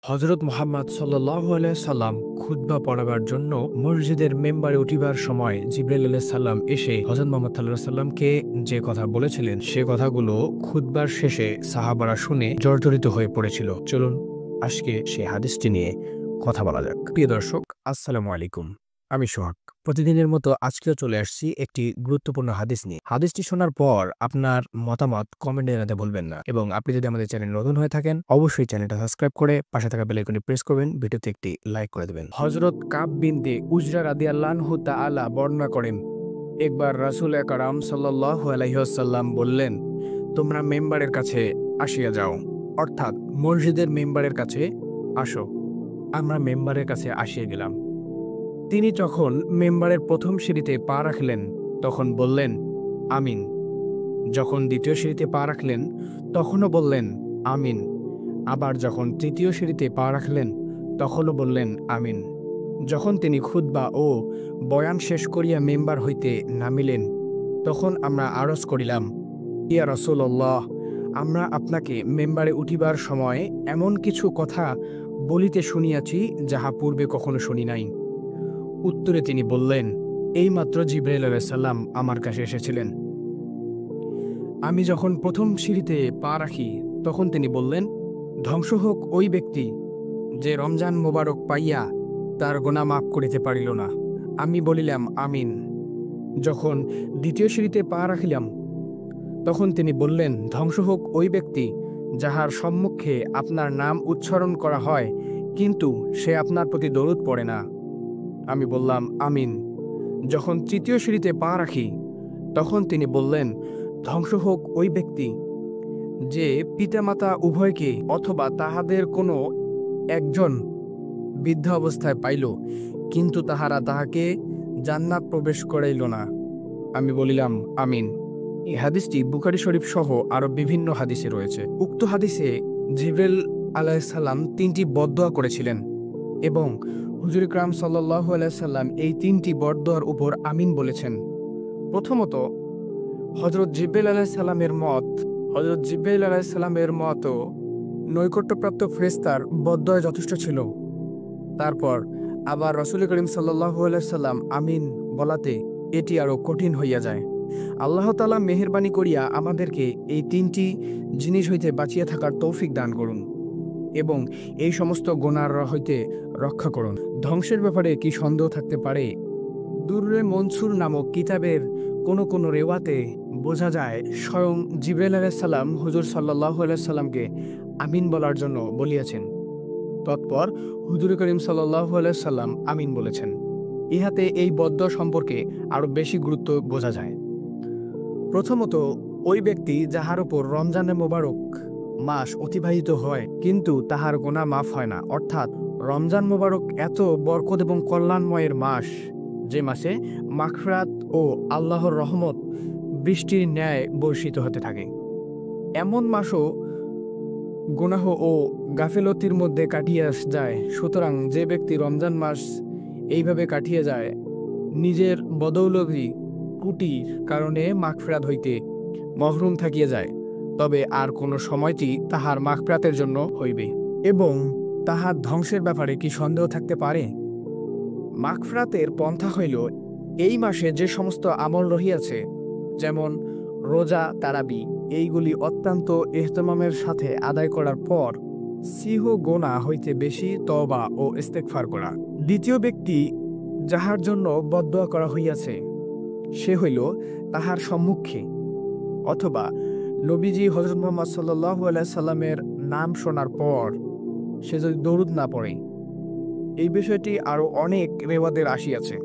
হযরত মুহাম্মদ সাল্লাল্লাহু আলাইহি সাল্লাম খুতবা পড়াবার জন্য মসজিদের মেম্বারে উঠিবার সময় জিবরাইল আলাইহিস সালাম এসে হযরত মুহাম্মদ সাল্লাল্লাহু আলাইহি সাল্লামকে যে কথা বলেছিলেন সে কথাগুলো খুতবার শেষে সাহাবারা শুনে জর্জরিত হয়ে পড়েছিল। চলুন আজকে সেই হাদিসটি নিয়ে কথা বলা যাক। প্রিয় দর্শক, আসসালামু আলাইকুম। আমি সোহাগ। প্রতিদিনের মতো আজকেও চলে আসছি একটি গুরুত্বপূর্ণ হাদিস নিয়ে। হাদিসটি শোনার পর আপনার মতামত কমেন্টে জানাতে ভুলবেন না, এবং আপনি যদি আমাদের চ্যানেল নতুন হয়ে থাকেন অবশ্যই চ্যানেলটা সাবস্ক্রাইব করে পাশে থাকা বেল আইকনটি প্রেস করবেন, ভিডিওতে একটি লাইক করে দেবেন। হযরত কাব বিনতে উজরা রাদিয়াল্লাহু তাআলা বর্ণনা করেন, একবার রাসূল আকরাম সাল্লাল্লাহু আলাইহি ওয়াসাল্লাম বললেন, তোমরা মেম্বারের কাছে আসিয়া যাও, অর্থাৎ মসজিদের মেম্বারের কাছে আসো। আমরা মেম্বারের কাছে আসিয়া গেলাম। তিনি যখন মেম্বারের প্রথম সিঁড়িতে পা রাখলেন তখন বললেন, আমিন। যখন দ্বিতীয় সিঁড়িতে পা রাখলেন তখনও বললেন, আমিন। আবার যখন তৃতীয় সিঁড়িতে পা রাখলেন তখনও বললেন, আমিন। যখন তিনি খুতবা ও বয়ান শেষ করিয়া মেম্বার হইতে নামিলেন তখন আমরা আরজ করিলাম, ইয়া রাসূলুল্লাহ, আমরা আপনাকে মেম্বারে উঠিবার সময় এমন কিছু কথা বলিতে শুনিয়াছি যাহা পূর্বে কখনো শুনি নাই। উত্তরে তিনি বললেন, এইমাত্র জিবরাইল আলাইহিস সালাম আমার কাছে এসেছিলেন। আমি যখন প্রথম সিঁড়িতে পা রাখি তখন তিনি বললেন, ধ্বংস হোক ওই ব্যক্তি যে রমজান মোবারক পাইয়া তার গুনাহ মাফ করিতে পারিল না। আমি বলিলাম, আমিন। যখন দ্বিতীয় সিঁড়িতে পা রাখিলাম তখন তিনি বললেন, ধ্বংস হোক ওই ব্যক্তি যাহার সম্মুখে আপনার নাম উচ্চারণ করা হয় কিন্তু সে আপনার প্রতি দরুদ পড়ে না। আমি বললাম, আমিন। যখন তৃতীয় সিঁড়িতে পা রাখি তখন তিনি বললেন, ধ্বংস হোক ওই ব্যক্তি যে পিতামাতা উভয়কে অথবা তাহাদের কোনো একজন বৃদ্ধা অবস্থায় পাইল কিন্তু তাহারা তাহাকে জান্নাত প্রবেশ করাইল না। আমি বলিলাম, আমিন। এই হাদিসটি বুখারী শরীফ সহ আরও বিভিন্ন হাদিসে রয়েছে। উক্ত হাদিসে জিবরাইল আলাইহিস সালাম ৩টি বদদোয়া করেছিলেন এবং হুজুর আকরাম সাল্লাল্লাহু আলাইহি সাল্লাম এই ৩টি বদদোয়ার উপর আমিন বলেছেন। প্রথমত, হযরত জিবরাইল আলাইহিস সালামের মত নৈকট্যপ্রাপ্ত ফেরেশতার বদদোয়া যথেষ্ট ছিল। তারপর আবার রাসূল করিম সাল্লাল্লাহু আলাইহি সাল্লাম আমিন বলাতে এটি আরও কঠিন হইয়া যায়। আল্লাহ তাআলা মেহেরবানি করিয়া আমাদেরকে এই ৩টি জিনিস হইতে বাঁচিয়া থাকার তৌফিক দান করুন এবং এই সমস্ত গুনাহ হইতে রক্ষা করুন। ধ্বংসের ব্যাপারে কি সন্দেহ থাকতে পারে? দুররে মনসুর নামক কিতাবের কোনো রেওয়াতে বোঝা যায় স্বয়ং জিবরাইল আলাইহিস সালাম হুজুর সাল্লাল্লাহু আলাইহি সাল্লামকে আমিন বলার জন্য বলিয়াছেন। তৎপর হুজুর করিম সাল্লাল্লাহু আলাইহি সাল্লাম আমিন বলেছেন। ইহাতে এই বদদোয়া সম্পর্কে আরও বেশি গুরুত্ব বোঝা যায়। প্রথমত, ওই ব্যক্তি যাহার উপর রমজানে মোবারক মাস অতিবাহিত হয় কিন্তু তাহার গুনাহ মাফ হয় না, অর্থাৎ রমজান মোবারক এত বরকত এবং কল্যাণময়ের মাস যে মাসে মাগফিরাত ও আল্লাহর রহমত বৃষ্টির ন্যায় বর্ষিত হতে থাকে, এমন মাসও গুনাহ ও গাফিলতির মধ্যে কাটিয়ে যায়। সুতরাং যে ব্যক্তি রমজান মাস এইভাবে কাটিয়ে যায় নিজের বদৌলতি ত্রুটির কারণে মাগফিরাত হইতে মহরুম থাকিয়া যায়, তবে আর কোনো সময়টি তাহার মাগফিরাতের জন্য হইবে এবং তাহার ধ্বংসের ব্যাপারে কি সন্দেহ থাকতে পারে? মাগফিরাতের পন্থা হইল এই মাসে যে সমস্ত আমল রহিয়াছে, যেমন রোজা, তারাবি, এইগুলি অত্যন্ত ইহতিমামের সাথে আদায় করার পর সিহ গোনা হইতে বেশি তওবা ও ইস্তেগফার করা। দ্বিতীয় ব্যক্তি যাহার জন্য বদদোয়া করা হইয়াছে সে হইল তাহার সম্মুখে অথবা নবীজি হযরত মুহাম্মদ সাল্লাল্লাহু আলাইহি সাল্লামের নাম শোনার পর সে যদি দরুদ না পড়ে। এই বিষয়টি আরও অনেক রেওয়ায়েতে আসিয়াছে।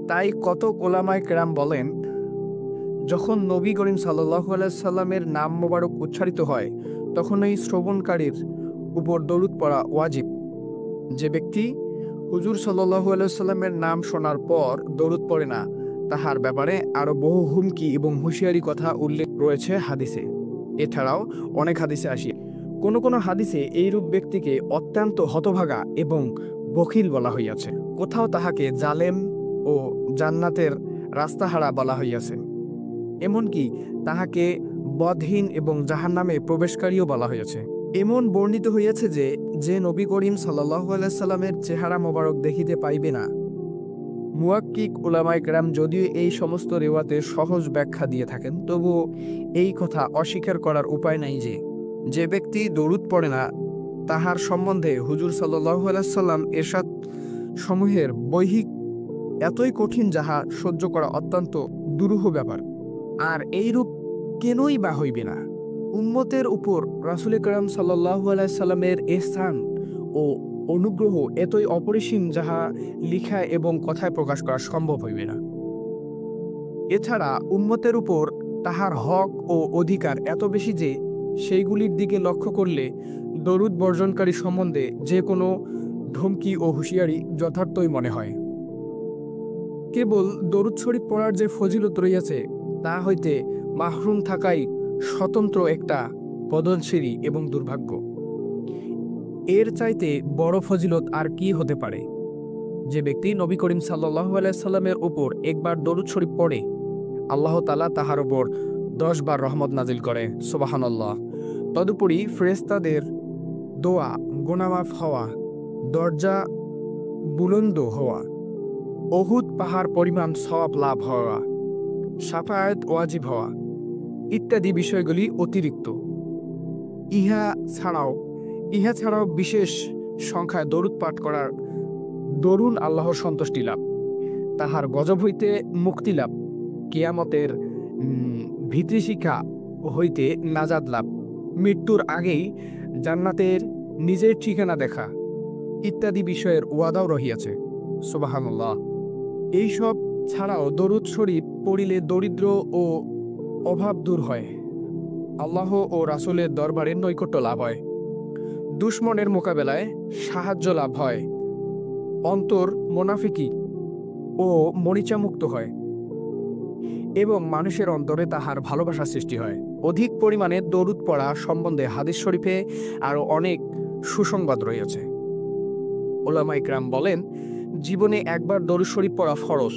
তাই কত উলামায়ে কেরাম বলেন, যখন নবী করিম সাল্লাল্লাহু আলাইহি সাল্লামের নাম মোবারক উচ্চারিত হয় তখন এই শ্রবণকারীর উপর দরুদ পড়া ওয়াজিব। যে ব্যক্তি হুজুর সাল্লাল্লাহু আলাইহি সাল্লামের নাম শোনার পর দরুদ পড়ে না তাহার ব্যাপারে আরও বহু হুমকি এবং হুঁশিয়ারি কথা উল্লেখ রয়েছে হাদিসে। এছাড়াও অনেক হাদিসে আসি কোনো হাদিসে এইরূপ ব্যক্তিকে অত্যন্ত হতভাগা এবং বখিল বলা হইয়াছে। কোথাও তাহাকে জালেম ও জান্নাতের রাস্তাহারা বলা হইয়াছে, এমনকি তাহাকে বধহীন এবং জাহান্নামে প্রবেশকারীও বলা হইয়াছে। এমন বর্ণিত হইয়াছে যে যে নবী করিম সাল্লাল্লাহু আলাইহি সাল্লামের চেহারা মোবারক দেখিতে পাইবে না। মুয়াক্কিক উলামায়ে কেরাম যদিও এই সমস্ত রেওয়াতে সহজ ব্যাখ্যা দিয়ে থাকেন, তবুও এই কথা অস্বীকার করার উপায় নাই যে ব্যক্তি দরুদ পড়ে না তাহার সম্বন্ধে হুজুর সাল্লাল্লাহু আলাইহি সাল্লাম এরশাদ সমূহের বৈহিক এতই কঠিন যাহা সহ্য করা অত্যন্ত দুরূহ ব্যাপার। আর এইরূপ কেনই বা হইবে না? উম্মতের উপর রাসূল কারীম সাল্লাল্লাহু আলাইহি সাল্লামের ইহসান ও অনুগ্রহ এতই অপরিসীম যাহা লিখায় এবং কথায় প্রকাশ করা সম্ভব হইবে না। এছাড়া উম্মতের উপর তাহার হক ও অধিকার এত বেশি যে সেইগুলির দিকে লক্ষ্য করলে দরুদ বর্জনকারী সম্বন্ধে যে কোনো ধমকি ও হুঁশিয়ারি যথার্থই মনে হয়। কেবল দরুদ শরীফ পড়ার যে ফজিলত রইয়াছে তা হইতে মাহরুম থাকাই স্বতন্ত্র একটা পদনশিরি এবং দুর্ভাগ্য। এর চাইতে বড় ফজিলত আর কি হতে পারে? যে ব্যক্তি নবী করিম সাল্লাল্লাহু আলাইহি সাল্লামের উপর একবার দরুদ শরীফ পড়ে, আল্লাহ তাআলা তাহার উপর 10 বার রহমত নাজিল করে। সুবহানাল্লাহ। তদুপরি ফেরেশতাদের দোয়া, গুনাহ মাফ হওয়া, দরজা বুলন্দ হওয়া, উহুদ পাহাড় পরিমাণ সওয়াব লাভ হওয়া, শাফায়াত ওয়াজিব হওয়া ইত্যাদি বিষয়গুলি অতিরিক্ত। ইহা ছাড়াও বিশেষ সংখ্যায় দরুদ পাঠ করার দরুন আল্লাহর সন্তুষ্টি লাভ, তাহার গজব হইতে মুক্তি লাভ, কিয়ামতের ভীতিশিখা হইতে নাজাত লাভ, মৃত্যুর আগেই জান্নাতের নিজের ঠিকানা দেখা ইত্যাদি বিষয়ের ওয়াদাও রহিয়াছে। সুবহানাল্লাহ। এইসব ছাড়াও দরুদ শরীফ পড়িলে দরিদ্র ও অভাব দূর হয়, আল্লাহ ও রাসূলের দরবারে নৈকট্য লাভ হয়, দুশমনের মোকাবেলায় সাহায্য লাভ হয়, অন্তর মুনাফিকি ও মরিচামুক্ত হয় এবং মানুষের অন্তরে তাহার ভালোবাসা সৃষ্টি হয়। অধিক পরিমাণে দরুদ পড়া সম্বন্ধে হাদিস শরীফে আরও অনেক সুসংবাদ রয়েছে। উলামায়ে কেরাম বলেন, জীবনে একবার দরুদ শরীফ পড়া ফরজ।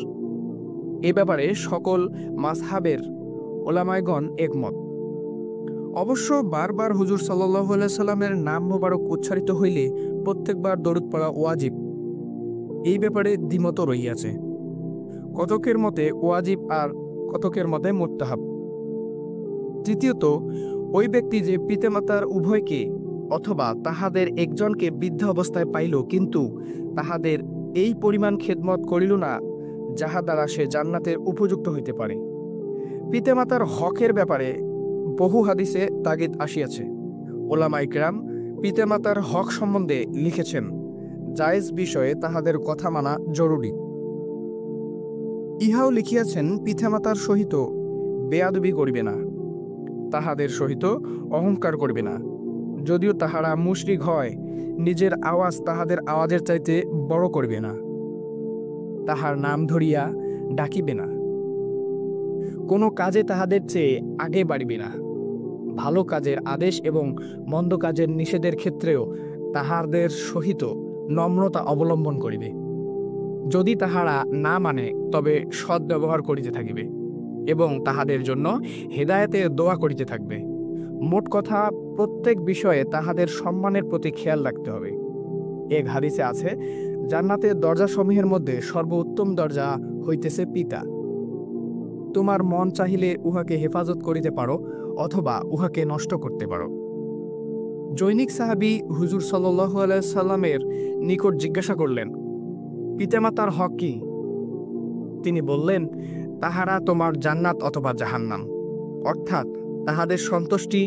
এ ব্যাপারে সকল মাযহাবের উলামায়গণ একমত। অবশ্য বারবার হুজুর সাল্লাল্লাহু আলাইহি সাল্লামের নাম মোবারক উচ্চারিত হইলে প্রত্যেকবার দরুদ পড়া ওয়াজিব, এই ব্যাপারে দ্বিমত রহিয়াছে। কতকের মতে ওয়াজিব আর কতকের মতে মুস্তাহাব। তৃতীয়ত, ওই ব্যক্তি যে পিতামাতার উভয়কে অথবা তাহাদের একজনকে বৃদ্ধ অবস্থায় পাইল কিন্তু তাহাদের এই পরিমাণ খেদমত করিল না যাহা দ্বারা সে জান্নাতের উপযুক্ত হইতে পারে। পিতামাতার হকের ব্যাপারে বহু হাদিসে তাগিদ আসিয়াছে। উলামায়ে কেরাম পিতামাতার হক সম্বন্ধে লিখেছেন, জায়েজ বিষয়ে তাহাদের কথা মানা জরুরি। ইহাও লিখিয়াছেন, পিতামাতার সহিত বেয়াদবি করিবে না, তাহাদের সহিত অহংকার করিবে না। যদিও তাহারা মুশরিক হয়, নিজের আওয়াজ তাহাদের আওয়াজের চাইতে বড় করিবে না, তাহার নাম ধরিয়া ডাকিবে না, কোনো কাজে তাহাদের চেয়ে আগে বাড়িবে না, ভালো কাজের আদেশ এবং মন্দ কাজের নিষেধের ক্ষেত্রেও তাহাদের সহিত নম্রতা অবলম্বন করিবে। যদি তাহারা না মানে তবে সৎ ব্যবহার করিতে থাকিবে এবং তাহাদের জন্য হেদায়েতের দোয়া করিতে থাকবে। মোট কথা, প্রত্যেক বিষয়ে তাহাদের সম্মানের প্রতি খেয়াল রাখতে হবে। এক হাদিসে আছে, জান্নাতের দরজাসমূহের মধ্যে সর্বোত্তম দরজা হইতেছে পিতা। তোমার মন চাহিলে উহাকে হেফাজত করিতে পারো অথবা উহাকে নষ্ট করতে পারো। জৈনিক সাহাবী হুজুর সাল্লাল্লাহু আলাইহি সাল্লামের নিকট জিজ্ঞাসা করলেন, পিতামাতার হক কি? তিনি বললেন, তাহারা তোমার জান্নাত অথবা জাহান্নাম, অর্থাৎ তাহাদের সন্তুষ্টি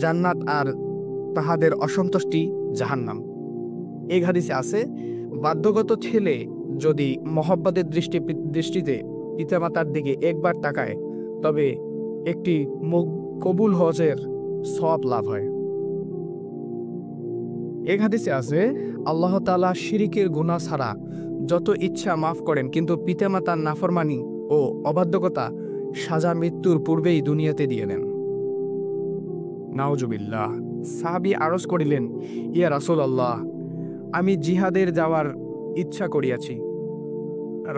জান্নাত আর তাহাদের অসন্তুষ্টি জাহান্নাম। এই হাদিসে আছে, বাধ্যগত ছেলে যদি মহব্বতের দৃষ্টিতে পিতামাতার দিকে একবার তাকায় তবে একটি কবুল হজের সওয়াব লাভ হয়। এক হাদিসে আছে, আল্লাহ তাআলা শিরিকের গুনাহ ছাড়া যত ইচ্ছা মাফ করেন, কিন্তু পিতামাতার নাফরমানি ও অবাধ্যকতা সাজা মৃত্যুর পূর্বেই দুনিয়াতে দিয়ে দেন। নাউজুবিল্লাহ। সাহাবী আরজ করিলেন, ইয়া রাসূলুল্লাহ, আমি জিহাদের যাওয়ার ইচ্ছা করিয়াছি।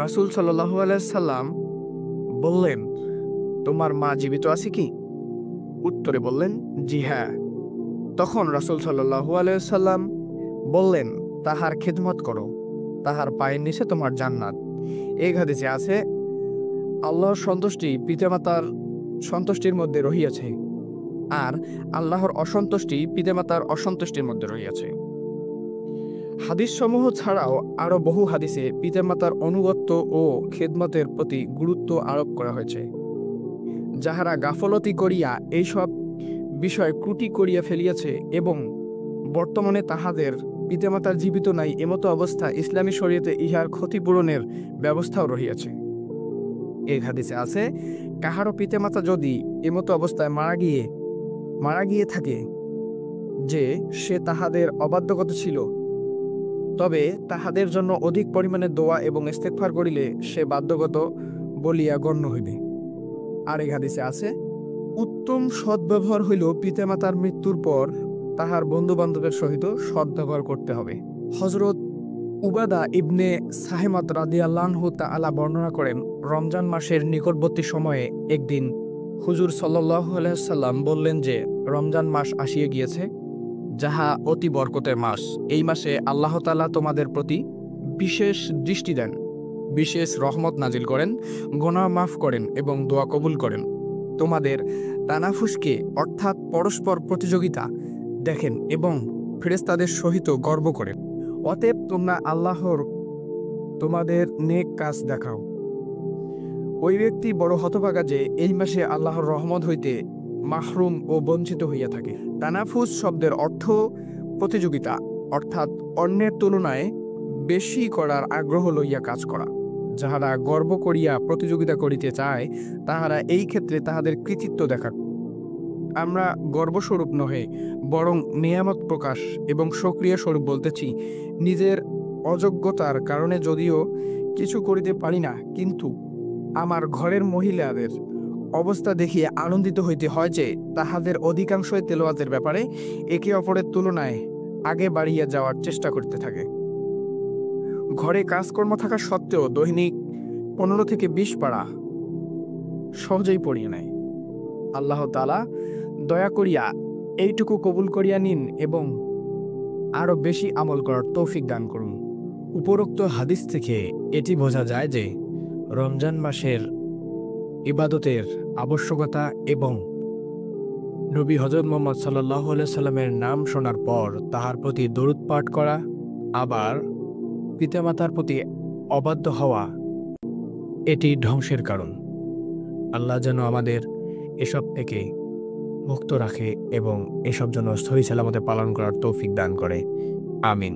রাসূল সাল্লাল্লাহু আলাইহি সাল্লাম বললেন, তোমার মা জীবিত আছে কি? উত্তরে বললেন, জি হ্যাঁ। তখন রাসূল সাল্লাল্লাহু আলাইহি সাল্লাম বললেন, তাহার খেদমত করো, তাহার পায়ের নিচে তোমার জান্নাত। এই হাদিসে আছে, আল্লাহর সন্তুষ্টি পিতামাতার সন্তুষ্টির মধ্যে রহিয়াছে, আর আল্লাহর অসন্তুষ্টি পিতামাতার অসন্তুষ্টির মধ্যে রহিয়াছে। হাদিস সমূহ ছাড়াও আরও বহু হাদিসে পিতামাতার অনুগত্য ও খেদমতের প্রতি গুরুত্ব আরোপ করা হয়েছে। যাহারা গাফলতি করিয়া এইসব বিষয় ত্রুটি করিয়া ফেলিয়াছে এবং বর্তমানে তাহাদের পিতামাতার জীবিত নাই, এমতো অবস্থা ইসলামী শরীয়তে ইহার ক্ষতিপূরণের ব্যবস্থাও রহিয়াছে। এই হাদিসে আছে, কাহারও পিতামাতা যদি এমতো অবস্থায় মারা গিয়ে থাকে যে সে তাহাদের অবাধ্যগত ছিল, তবে তাহাদের জন্য অধিক পরিমাণে দোয়া এবং ইস্তেগফার করিলে সে বাধ্যগত বলিয়া গণ্য হইবে। আর এই হাদিসে আছে, উত্তম সদ্ব্যবহার হইল পিতামাতার মৃত্যুর পর তাহার বন্ধু বান্ধবের সহিত সদ্ব্যবহার করতে হবে। হযরত উবাদা ইবনে সাহেমাত রাদিয়াল্লাহু তাআলা বর্ণনা করেন, রমজান মাসের নিকটবর্তী সময়ে একদিন হুজুর সাল্লাল্লাহু আলাইহি সাল্লাম বললেন যে, রমজান মাস আসিয়া গিয়েছে, যাহা অতি বরকতের মাস। এই মাসে আল্লাহ তাআলা তোমাদের প্রতি বিশেষ দৃষ্টি দেন, বিশেষ রহমত নাজিল করেন, গুনাহ মাফ করেন এবং দোয়া কবুল করেন। তোমাদের তানাফুসকে অর্থাৎ পরস্পর প্রতিযোগিতা দেখেন এবং ফেরেশতাদের সহিত গর্ব করেন। অতএব তোমরা আল্লাহর তোমাদের নেক কাজ দেখাও। ওই ব্যক্তি বড় হতভাগা যে এই মাসে আল্লাহর রহমত হইতে মাহরুম ও বঞ্চিত হইয়া থাকে। তানাফুস শব্দের অর্থ প্রতিযোগিতা, অর্থাৎ অন্যের তুলনায় বেশি করার আগ্রহ লইয়া কাজ করা। যাহারা গর্ব করিয়া প্রতিযোগিতা করিতে চায়, তাহারা এই ক্ষেত্রে তাহাদের কৃতিত্ব দেখা। আমরা গর্বস্বরূপ নহে, বরং নিয়ামত প্রকাশ এবং সক্রিয় স্বরূপ বলতেছি। নিজের অযোগ্যতার কারণে যদিও কিছু করিতে পারি না, কিন্তু আমার ঘরের মহিলাদের অবস্থা দেখিয়ে আনন্দিত হইতে হয় যে তাহাদের অধিকাংশই তেলাওয়াতের ব্যাপারে একে অপরের তুলনায় আগে বাড়িয়া যাওয়ার চেষ্টা করতে থাকে। ঘরে কাজকর্ম থাকা সত্ত্বেও দৈনিক 15 থেকে 20 পারা সহজেই পড়িয়ে নেয়। আল্লাহ তাআলা দয়া করিয়া এইটুকু কবুল করিয়া নিন এবং আরও বেশি আমল করার তৌফিক দান করুন। উপরোক্ত হাদিস থেকে এটি বোঝা যায় যে রমজান মাসের ইবাদতের আবশ্যকতা এবং নবী হযরত মুহাম্মদ সাল্লাল্লাহু আলাইহি সাল্লামের নাম শোনার পর তাহার প্রতি দরুদ পাঠ করা, আবার পিতামাতার প্রতি অবাধ্য হওয়া এটি ধ্বংসের কারণ। আল্লাহ যেন আমাদের এসব থেকে মুক্ত রাখে এবং এসব যেন সহি সালামতে পালন করার তৌফিক দান করে। আমিন।